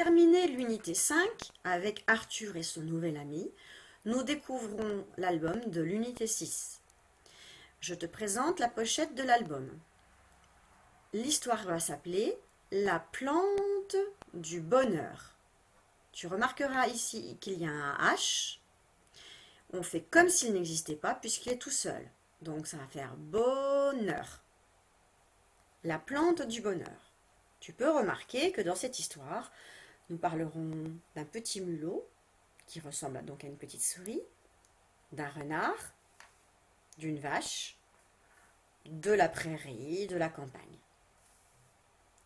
Terminé l'unité 5 avec Arthur et son nouvel ami, nous découvrons l'album de l'unité 6. Je te présente la pochette de l'album. L'histoire va s'appeler La plante du bonheur. Tu remarqueras ici qu'il y a un H. On fait comme s'il n'existait pas puisqu'il est tout seul. Donc ça va faire bonheur. La plante du bonheur. Tu peux remarquer que dans cette histoire, nous parlerons d'un petit mulot qui ressemble donc à une petite souris, d'un renard, d'une vache, de la prairie, de la campagne.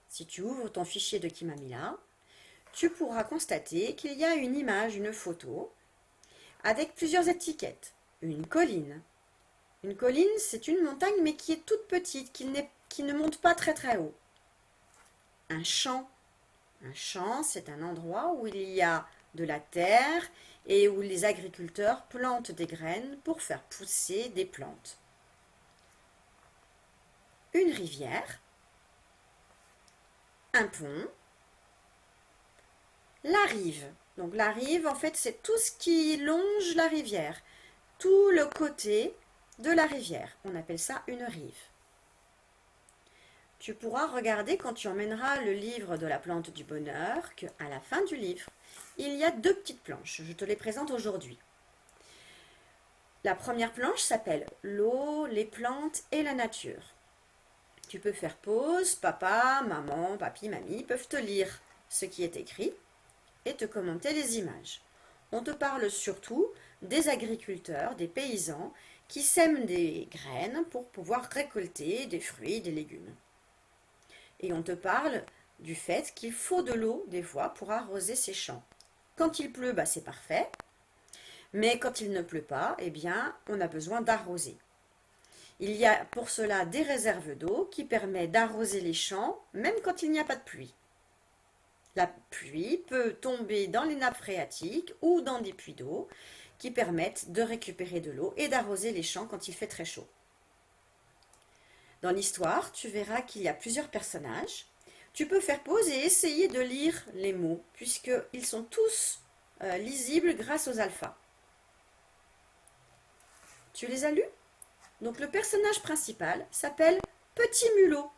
Si tu ouvres ton fichier de Kimamila, tu pourras constater qu'il y a une image, une photo, avec plusieurs étiquettes. Une colline. Une colline, c'est une montagne, mais qui est toute petite, qui ne monte pas très très haut. Un champ. Un champ, c'est un endroit où il y a de la terre et où les agriculteurs plantent des graines pour faire pousser des plantes. Une rivière. Un pont. La rive. Donc la rive, en fait, c'est tout ce qui longe la rivière. Tout le côté de la rivière. On appelle ça une rive. Tu pourras regarder quand tu emmèneras le livre de la plante du bonheur qu'à la fin du livre, il y a deux petites planches. Je te les présente aujourd'hui. La première planche s'appelle l'eau, les plantes et la nature. Tu peux faire pause, papa, maman, papy, mamie peuvent te lire ce qui est écrit et te commenter les images. On te parle surtout des agriculteurs, des paysans qui sèment des graines pour pouvoir récolter des fruits, des légumes. Et on te parle du fait qu'il faut de l'eau des fois pour arroser ces champs. Quand il pleut, c'est parfait, mais quand il ne pleut pas, eh bien, on a besoin d'arroser. Il y a pour cela des réserves d'eau qui permettent d'arroser les champs même quand il n'y a pas de pluie. La pluie peut tomber dans les nappes phréatiques ou dans des puits d'eau qui permettent de récupérer de l'eau et d'arroser les champs quand il fait très chaud. Dans l'histoire, tu verras qu'il y a plusieurs personnages. Tu peux faire pause et essayer de lire les mots, puisqu'ils sont tous lisibles grâce aux alphas. Tu les as lus? Donc le personnage principal s'appelle Petit Mulot.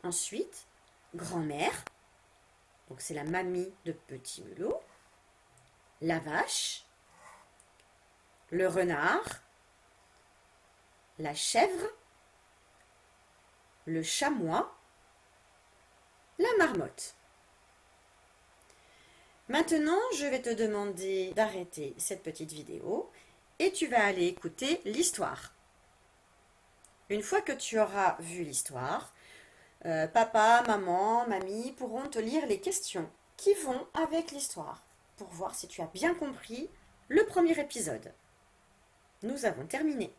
Ensuite, grand-mère, donc c'est la mamie de Petit Mulot, la vache, le renard, la chèvre, le chamois, la marmotte. Maintenant, je vais te demander d'arrêter cette petite vidéo et tu vas aller écouter l'histoire. Une fois que tu auras vu l'histoire, papa, maman, mamie pourront te lire les questions qui vont avec l'histoire pour voir si tu as bien compris le premier épisode. Nous avons terminé.